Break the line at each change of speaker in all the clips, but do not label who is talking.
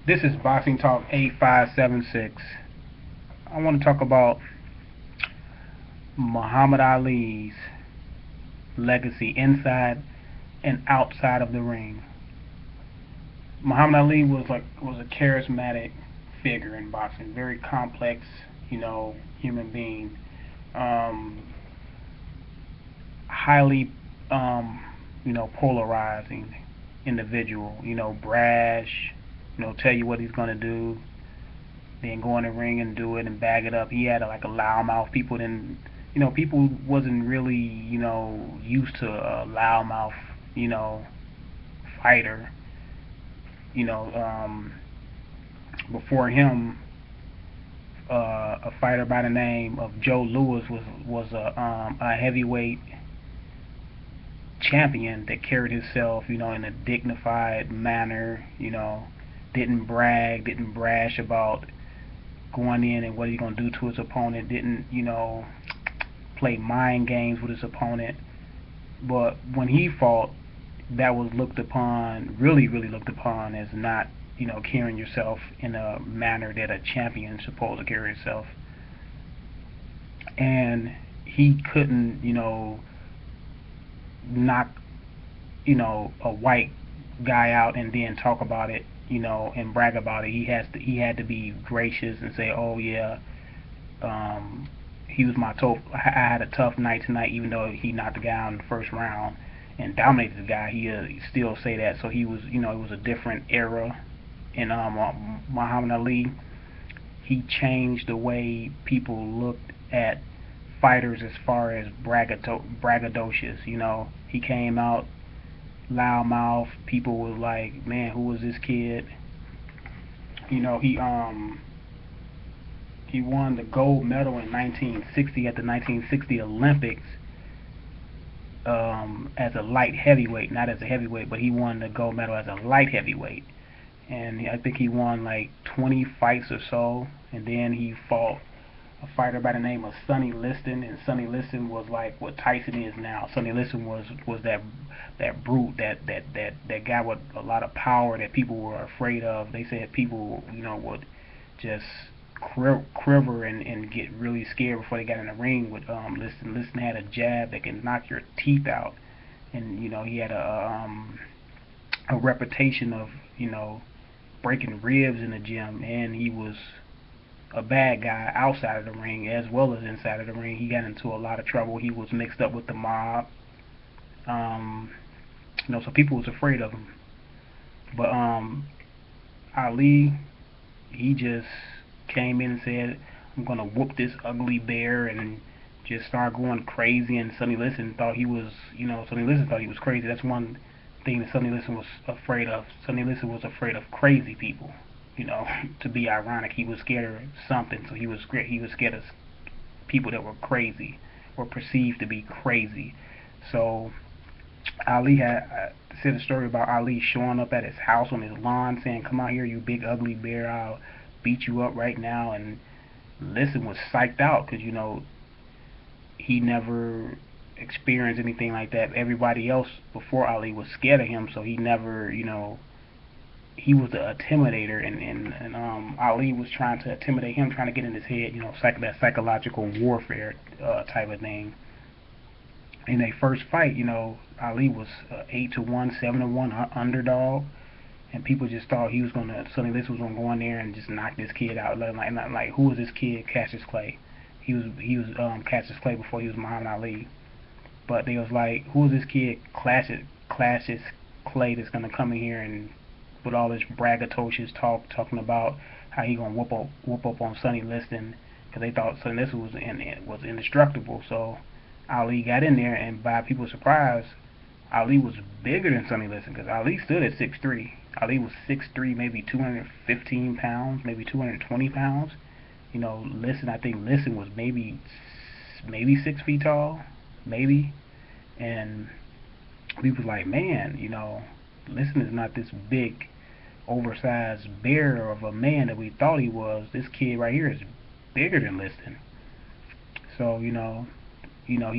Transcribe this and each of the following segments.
This is Boxing Talk 8576. I want to talk about Muhammad Ali's legacy inside and outside of the ring. Muhammad Ali was a charismatic figure in boxing, very complex, human being, um, highly, polarizing individual. Brash. Tell you what he's gonna do, then go in the ring and do it and bag it up. He had like a loudmouth. People wasn't really, used to a loudmouth, you know, fighter. You know, Before him, a fighter by the name of Joe Louis was a heavyweight champion that carried himself, in a dignified manner. Didn't brag, didn't brash about going in and what he's gonna do to his opponent. Didn't play mind games with his opponent. But when he fought, that was looked upon, really, really looked upon as not, carrying yourself in a manner that a champion is supposed to carry himself. And he couldn't, knock, a white guy out and then talk about it, and brag about it. He had to be gracious and say, "Oh yeah, he was my tough. I had a tough night tonight, even though he knocked the guy out in the first round and dominated the guy. He still say that. So he was, it was a different era. And Muhammad Ali, he changed the way people looked at fighters as far as braggadocious. He came out loudmouth. People was like, "Man, who was this kid?" You know, he um he won the gold medal in 1960 at the 1960 Olympics, as a light heavyweight, not as a heavyweight, but he won the gold medal as a light heavyweight. And I think he won like 20 fights or so. And then he fought a fighter by the name of Sonny Liston, and Sonny Liston was like what Tyson is now. Sonny Liston was that brute, that guy with a lot of power that people were afraid of. They said people, would just quiver and get really scared before they got in the ring with Liston. Liston had a jab that can knock your teeth out, and he had a reputation of breaking ribs in the gym, and he was a bad guy outside of the ring as well as inside of the ring. He got into a lot of trouble. He was mixed up with the mob. Um, so people was afraid of him. But Ali, he just came in and said, "I'm gonna whoop this ugly bear," and just started going crazy. And Sonny Liston thought he was, Sonny Liston thought he was crazy. That's one thing that Sonny Liston was afraid of. Sonny Liston was afraid of crazy people. To be ironic, he was scared of something. So he was scared of people that were crazy or perceived to be crazy. So Ali had said a story about Ali showing up at his house on his lawn saying, "Come out here, you big ugly bear. I'll beat you up right now." And Liston was psyched out because he never experienced anything like that. Everybody else before Ali was scared of him, so he never, he was the intimidator, and Ali was trying to intimidate him, trying to get in his head, that psychological warfare type of thing. In their first fight, Ali was 8-1, 7-1 underdog, and people just thought Sonny Liston was gonna go in there and just knock this kid out. Like who was this kid, Cassius Clay? He was Cassius Clay before he was Muhammad Ali. But they was like, who is this kid, Cassius Clay, that's gonna come in here and with all this braggadocious talking about how he gonna whoop up on Sonny Liston, because they thought Sonny Liston was indestructible. So Ali got in there, and by people's surprise, Ali was bigger than Sonny Liston, because Ali stood at 6'3". Ali was 6'3", maybe 215 pounds, maybe 220 pounds. I think Liston was maybe 6 feet tall, maybe. And people was like, "Man, Liston is not this big, oversized bear of a man that we thought he was. This kid right here is bigger than Liston." So he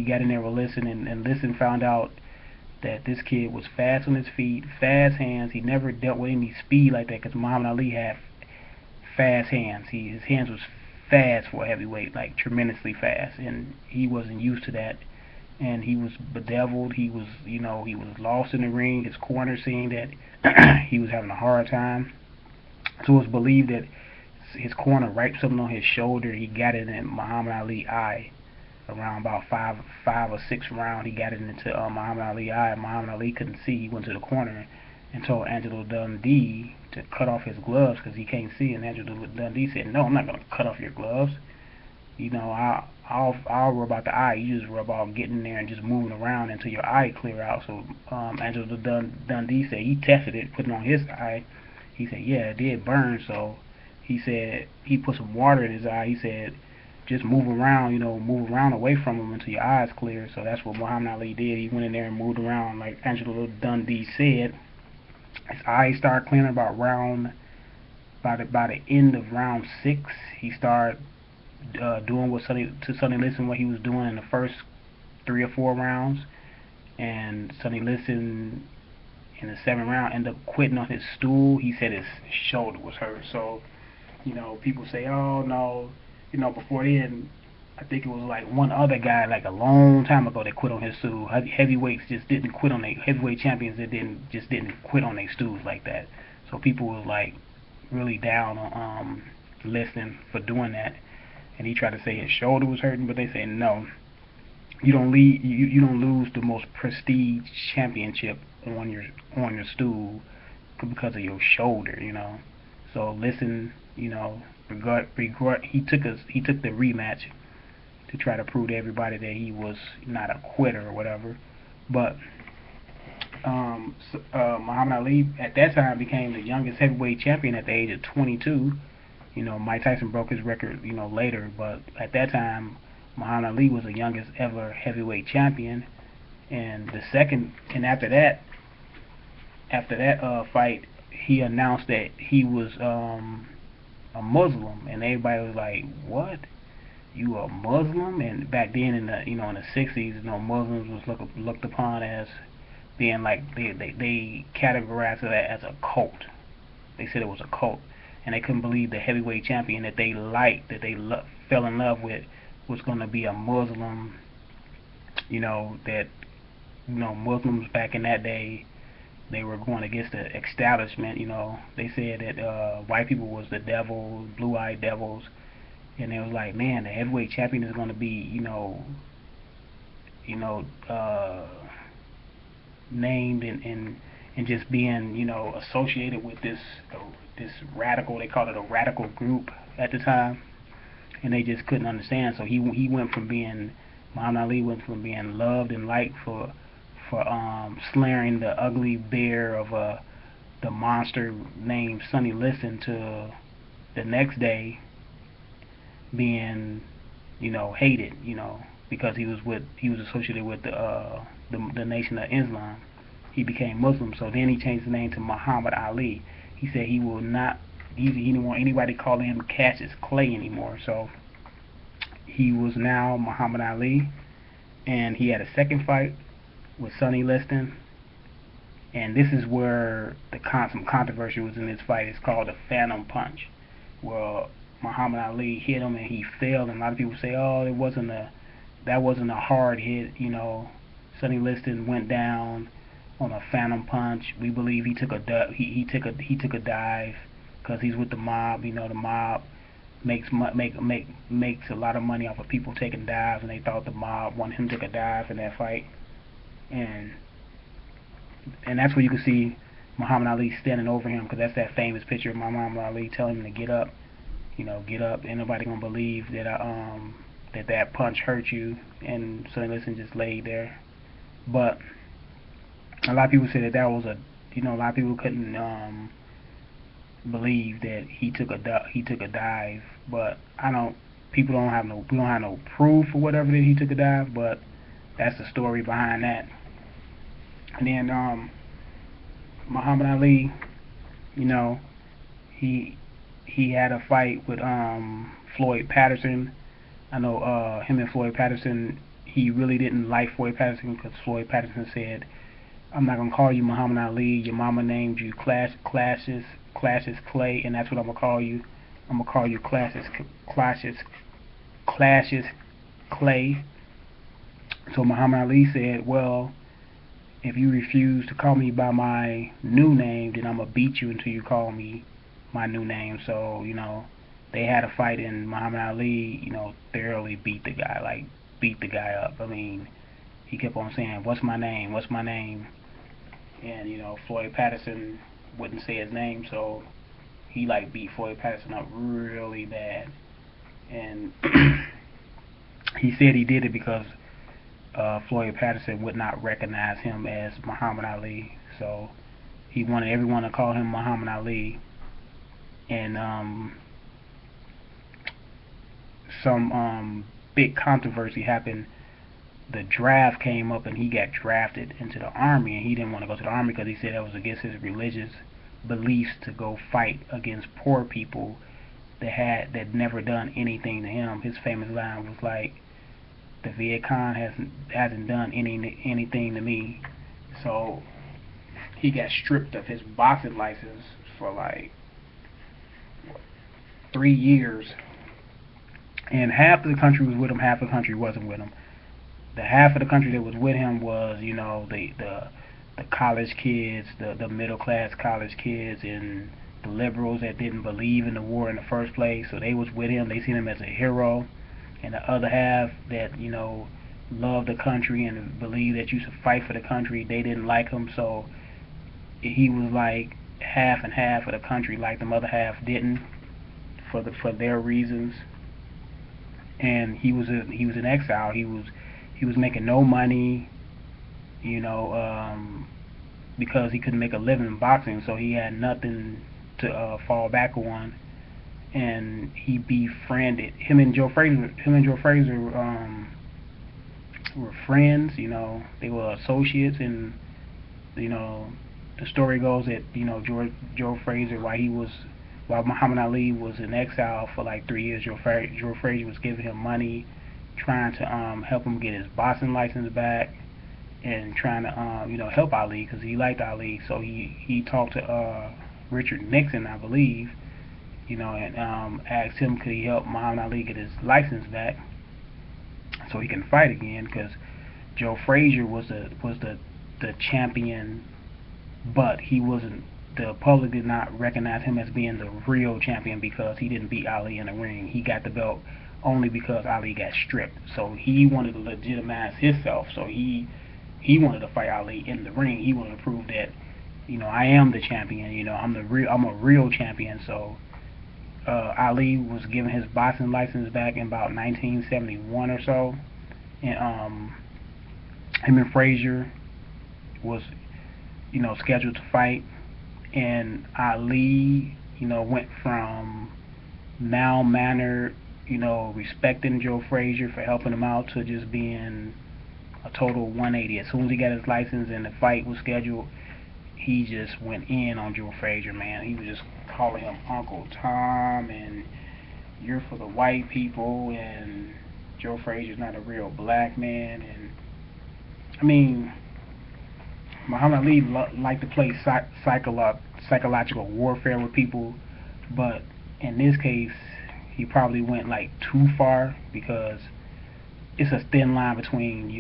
got in there with Liston, and Liston found out that this kid was fast on his feet, fast hands. He never dealt with any speed like that because Muhammad Ali had fast hands. His hands was fast for a heavyweight, like tremendously fast, and he wasn't used to that. And he was bedeviled. He was, he was lost in the ring. His corner seeing that he was having a hard time. So it was believed that his corner wiped something on his shoulder. He got it in Muhammad Ali eye around about five or six round. He got it into Muhammad Ali eye. Muhammad Ali couldn't see. He went to the corner and told Angelo Dundee to cut off his gloves because he can't see. And Angelo Dundee said, "No, I'm not gonna cut off your gloves. I'll rub out the eye. You just rub off getting there and just moving around until your eye clear out." So Angelo Dundee said he tested it, put it on his eye. He said, yeah, it did burn. So he said he put some water in his eye. He said, just move around, move around away from him until your eyes clear. So that's what Muhammad Ali did. He went in there and moved around like Angelo Dundee said. His eyes started clearing about by the end of round 6. He started doing Sonny Liston what he was doing in the first 3 or 4 rounds, and Sonny Liston in the 7th round ended up quitting on his stool. He said his shoulder was hurt. So people say, oh no, before then, I think it was like one other guy like a long time ago that quit on his stool. Heavyweights just didn't quit on heavyweight champions that didn't quit on their stools like that. So people was like really down on Liston for doing that, and he tried to say his shoulder was hurting, but they said no. You don't lose the most prestige championship on your stool because of your shoulder, So Liston, regret he took the rematch to try to prove to everybody that he was not a quitter or whatever. But Muhammad Ali at that time became the youngest heavyweight champion at the age of 22. Mike Tyson broke his record, later, but at that time, Muhammad Ali was the youngest ever heavyweight champion. And after that fight, he announced that he was a Muslim, and everybody was like, "What? You a Muslim?" And back then, in the in the 60s, Muslims was looked upon as being like they categorized it as a cult. They said it was a cult, and they couldn't believe the heavyweight champion that they liked, that they fell in love with, was going to be a Muslim. That Muslims back in that day, they were going against the establishment. They said that white people was the devil, blue-eyed devils, and it was like, man, the heavyweight champion is going to be, named and just being, associated with this radical. They called it a radical group at the time, and they just couldn't understand. So he went from being Muhammad Ali went from being loved and liked for slaying the ugly bear of the monster named Sonny Liston to the next day being hated, because he was associated with the Nation of Islam. He became Muslim, so then he changed the name to Muhammad Ali. He said he didn't want anybody calling him Cassius Clay anymore, so he was now Muhammad Ali. And he had a second fight with Sonny Liston, and this is where some controversy was in this fight. It's called the Phantom Punch, where Muhammad Ali hit him and he fell, and a lot of people say, oh, that wasn't a hard hit. Sonny Liston went down on a Phantom Punch. We believe he took a dive because he's with the mob. The mob makes a lot of money off of people taking dives, and they thought the mob wanted him to take a dive in that fight. And that's where you can see Muhammad Ali standing over him, because that's that famous picture of Muhammad Ali telling him to get up. Get up. Ain't nobody gonna believe that that punch hurt you. And Sonny Liston just laid there. But a lot of people say that was a lot of people couldn't believe that he took a dive. But we don't have no proof or whatever that he took a dive. But that's the story behind that. And then Muhammad Ali, he had a fight with Floyd Patterson. I know him and Floyd Patterson, he really didn't like Floyd Patterson because Floyd Patterson said I'm not gonna call you Muhammad Ali. Your mama named you Clashes Clay, and that's what I'm gonna call you. I'm gonna call you Clashes Clay. So Muhammad Ali said, well, if you refuse to call me by my new name, then I'm gonna beat you until you call me my new name. So they had a fight, and Muhammad Ali, thoroughly beat the guy up. I mean, he kept on saying, "What's my name? What's my name?" And Floyd Patterson wouldn't say his name, so he beat Floyd Patterson up really bad. And he said he did it because Floyd Patterson would not recognize him as Muhammad Ali, so he wanted everyone to call him Muhammad Ali. And some big controversy happened. The draft came up, and he got drafted into the army, and he didn't want to go to the army because he said that was against his religious beliefs to go fight against poor people that never done anything to him. His famous line was like, "The Viet Cong hasn't done anything to me." So he got stripped of his boxing license for 3 years, and half of the country was with him, half of the country wasn't with him. The half of the country that was with him was, the college kids, the middle class college kids, and the liberals that didn't believe in the war in the first place. So they was with him. They seen him as a hero. And the other half that loved the country and believed that you should fight for the country, they didn't like him. So he was like half and half of the country, like the other half didn't, for their reasons. And he was in exile. He was making no money, because he couldn't make a living in boxing, so he had nothing to fall back on. And he befriended him and Joe Frazier. Were friends. They were associates, and the story goes that Joe Frazier, while Muhammad Ali was in exile for 3 years, Joe Frazier was giving him money, trying to help him get his boxing license back, and trying to help Ali because he liked Ali. So he talked to Richard Nixon, I believe, and asked him could he help Muhammad Ali get his license back so he can fight again, because Joe Frazier was the champion, but he wasn't. The public did not recognize him as being the real champion because he didn't beat Ali in the ring. He got the belt only because Ali got stripped. So he wanted to legitimize himself. So he wanted to fight Ali in the ring. He wanted to prove that I am the champion. I'm a real champion. So Ali was given his boxing license back in about 1971 or so, and him and Frazier was scheduled to fight, and Ali went from mild-mannered, respecting Joe Frazier for helping him out, to just being a total 180. As soon as he got his license and the fight was scheduled, he just went in on Joe Frazier, man. He was just calling him Uncle Tom, and you're for the white people, and Joe Frazier's not a real black man. And I mean, Muhammad Ali liked to play psychological warfare with people, but in this case, he probably went too far, because it's a thin line between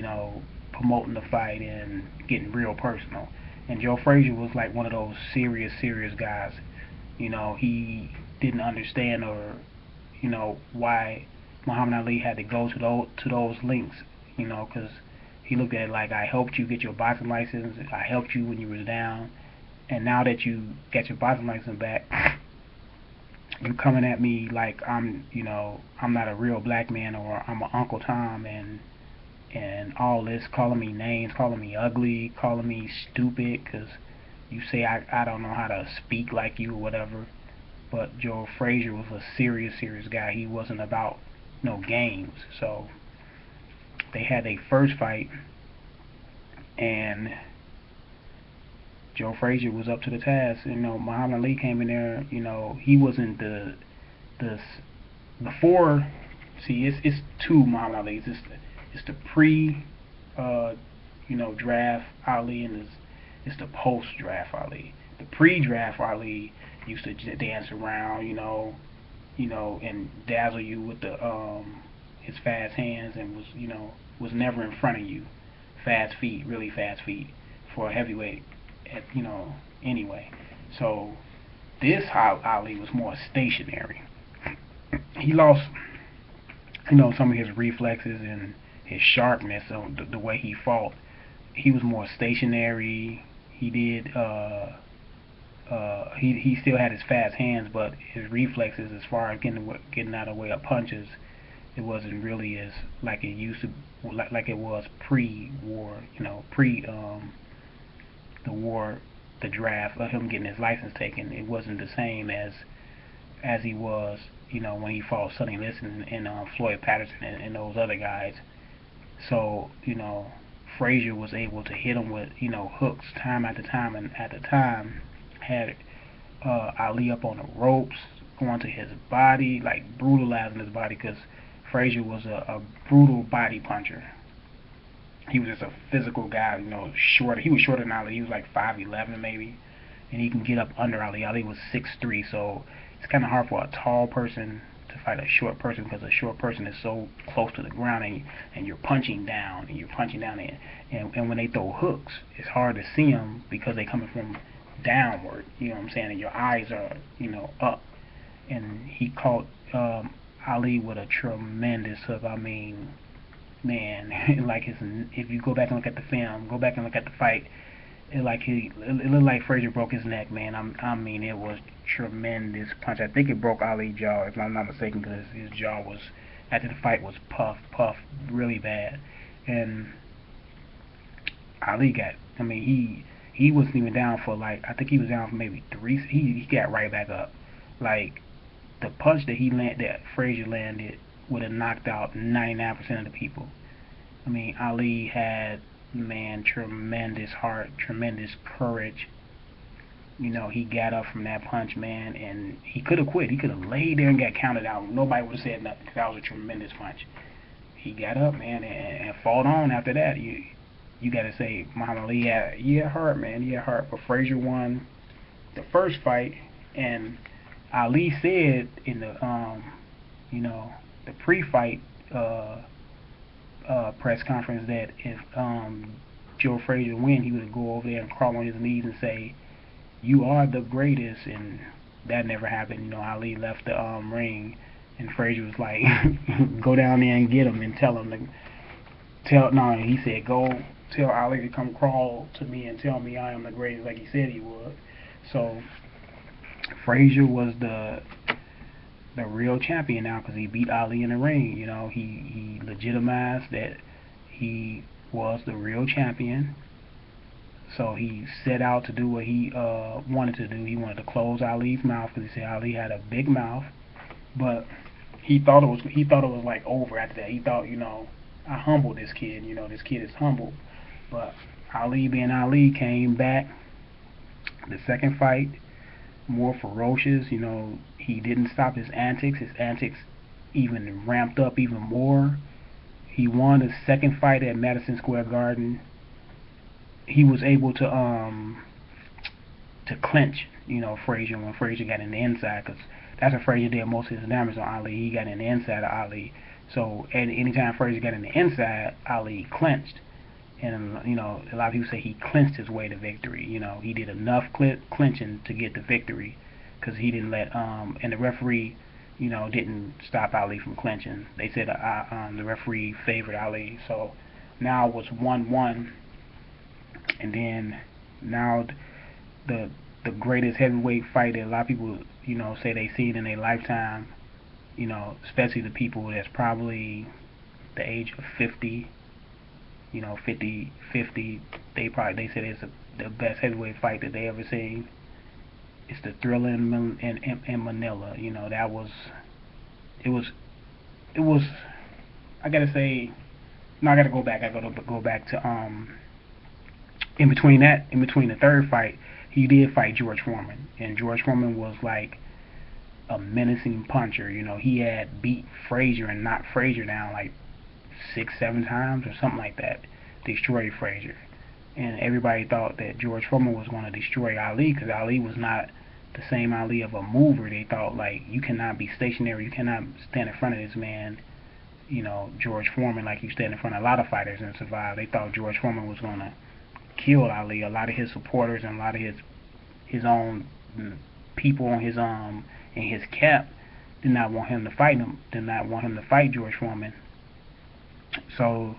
promoting the fight and getting real personal. And Joe Frazier was one of those serious guys. He didn't understand, or why Muhammad Ali had to go to those links. Because he looked at it like, I helped you get your boxing license, I helped you when you were down, and now that you got your boxing license back, you coming at me like I'm not a real black man, or I'm a Uncle Tom, and all this, calling me names, calling me ugly, calling me stupid because you say I don't know how to speak like you or whatever. But Joe Frazier was a serious guy. He wasn't about no games. So they had their first fight, and Joe Frazier was up to the task. Muhammad Ali came in there. He wasn't the before. See, it's two Muhammad Ali's. It's the pre draft Ali, and It's the post-draft Ali. The pre-draft Ali used to dance around, and dazzle you with the his fast hands, and was never in front of you. Fast feet, really fast feet for a heavyweight, anyway. So this Ali was more stationary. He lost, some of his reflexes and his sharpness on the way he fought. He was more stationary. He did. He still had his fast hands, but his reflexes, as far as getting out of the way of punches, it wasn't really as like it used to, like it was pre-war. Pre the war, the draft of him getting his license taken. It wasn't the same as he was, when he fought Sonny Liston and Floyd Patterson and those other guys. So, Frazier was able to hit him with, hooks time after time, and at the time had Ali up on the ropes, going to his body, like brutalizing his body, because Frazier was a brutal body puncher. He was just a physical guy, shorter. He was shorter than Ali. He was like 5'11" maybe, and he can get up under Ali. Ali was 6'3", so it's kind of hard for a tall person to fight a short person, because a short person is so close to the ground, and you're punching down, and when they throw hooks, it's hard to see them because they're coming from downward, and your eyes are, up. And he caught Ali with a tremendous hook. I mean, man, like if you go back and look at the film, go back and look at the fight, it looked like Frazier broke his neck, man. I mean, it was tremendous punch. I think it broke Ali's jaw, if I'm not mistaken, because his jaw was, after the fight, was puffed really bad. And Ali got, he wasn't even down for, like, I think he was down for maybe 3. He got right back up. Like, the punch that Frazier landed would have knocked out 99% of the people. Ali had, man, tremendous heart, tremendous courage. He got up from that punch, man, and he could have quit. He could have laid there and got counted out. Nobody would have said nothing, because that was a tremendous punch. He got up, man, and fought on after that. You got to say, Muhammad Ali had heart, man. He had heart. But Frazier won the first fight, and Ali said in the the pre-fight press conference that if Joe Frazier win, he would go over there and crawl on his knees and say, "You are the greatest," and that never happened. Ali left the ring, and Frazier was like, "Go down there and get him and tell him to No, he said, "Go tell Ali to come crawl to me and tell me I am the greatest," like he said he would. So Frazier was the real champion now, because he beat Ali in the ring. He legitimized that he was the real champion. So he set out to do what he wanted to do. He wanted to close Ali's mouth, because he said Ali had a big mouth. But he thought it was like over after that. He thought, I humbled this kid. This kid is humble. But Ali, being Ali, came back. The second fight, more ferocious. He didn't stop his antics. His antics even ramped up even more. He won his second fight at Madison Square Garden. He was able to clinch, Frazier, when Frazier got in the inside, because that's what Frazier did most of his damage on Ali. He got in the inside of Ali. So anytime Frazier got in the inside, Ali clinched. And a lot of people say he clinched his way to victory. He did enough clinching to get the victory, because he didn't let and the referee, didn't stop Ali from clinching. They said the referee favored Ali. So now it was 1-1, and then now the greatest heavyweight fight that a lot of people say they seen in their lifetime. Especially the people that's probably the age of 50. 50, they said it's the best heavyweight fight that they ever seen. It's the Thriller in Manila. It was. I gotta say, no, I gotta go back. I gotta go back to in between the third fight, he did fight George Foreman, and George Foreman was like a menacing puncher. He had beat Frazier and knocked Frazier down like 6-7 times or something like that, destroyed Frazier. and everybody thought that George Foreman was going to destroy Ali because Ali was not the same Ali of a mover. They thought like you cannot be stationary, you cannot stand in front of this man, George Foreman, like you stand in front of a lot of fighters and survive. They thought George Foreman was going to kill Ali. A lot of his supporters and a lot of his own people on his in his camp did not want him to fight him. Did not want him to fight George Foreman. So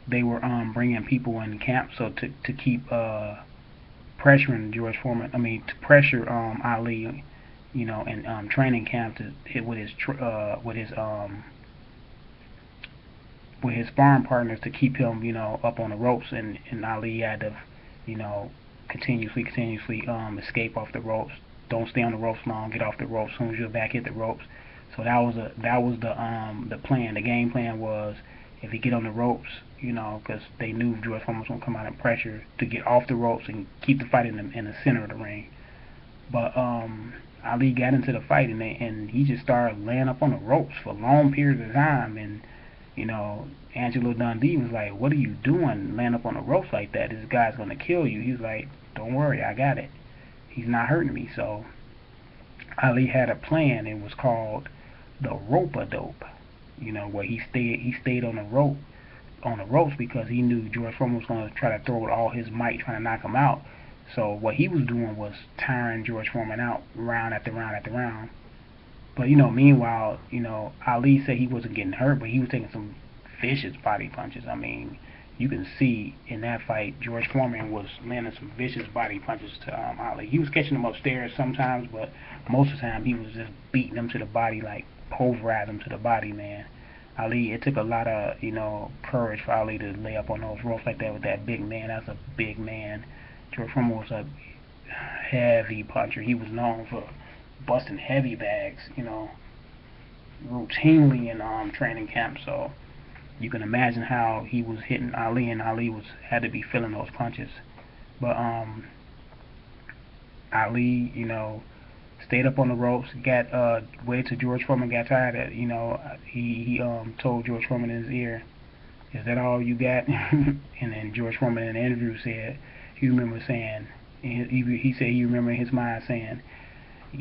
they were bringing people in camp so to keep pressuring George Foreman. I mean to pressure Ali, in training camp to hit with his sparring partners to keep him, up on the ropes, and Ali had to, continuously escape off the ropes. Don't stay on the ropes long. Get off the ropes. As soon as you're back, hit the ropes. So that was the plan. The game plan was if he get on the ropes, because they knew George Foreman was gonna come out and pressure to get off the ropes and keep the fight in the center of the ring. But Ali got into the fight and he just started laying up on the ropes for long periods of time, and Angelo Dundee was like, "What are you doing, laying up on the ropes like that? This guy's gonna kill you." He's like, "Don't worry, I got it. He's not hurting me." So Ali had a plan. It was called the rope-a-dope. Where he stayed on the ropes because he knew George Foreman was going to try to throw with all his might, trying to knock him out. So what he was doing was tiring George Foreman out round after round after round. But meanwhile, Ali said he wasn't getting hurt, but he was taking some vicious body punches. I mean, you can see in that fight, George Foreman was landing some vicious body punches to Ali. He was catching him upstairs sometimes, but most of the time he was just beating him to the body, like pulverizing him to the body, man. Ali, it took a lot of, courage for Ali to lay up on those ropes like that with that big man. That's a big man. George Foreman was a heavy puncher. He was known for busting heavy bags, routinely in training camp. So you can imagine how he was hitting Ali, and Ali had to be feeling those punches. But Ali, stayed up on the ropes, got waited till George Foreman got tired. He told George Foreman in his ear, "Is that all you got?" And then George Foreman in the interview said he remember saying, he said he remember in his mind saying,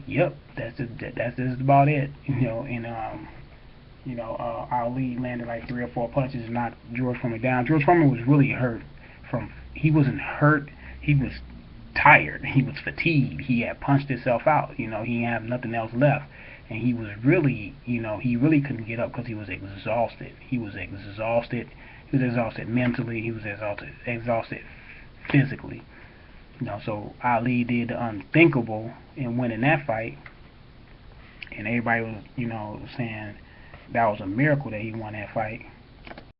"Yep, that's just about it." Ali landed like 3 or 4 punches and knocked George Foreman down. George Foreman was really hurt. He wasn't hurt. He was tired. He was fatigued. He had punched himself out. He didn't have nothing else left, and he was really, he really couldn't get up because he was exhausted. He was exhausted. He was exhausted mentally. He was exhausted physically. So Ali did the unthinkable in winning that fight, and everybody was, saying that was a miracle that he won that fight.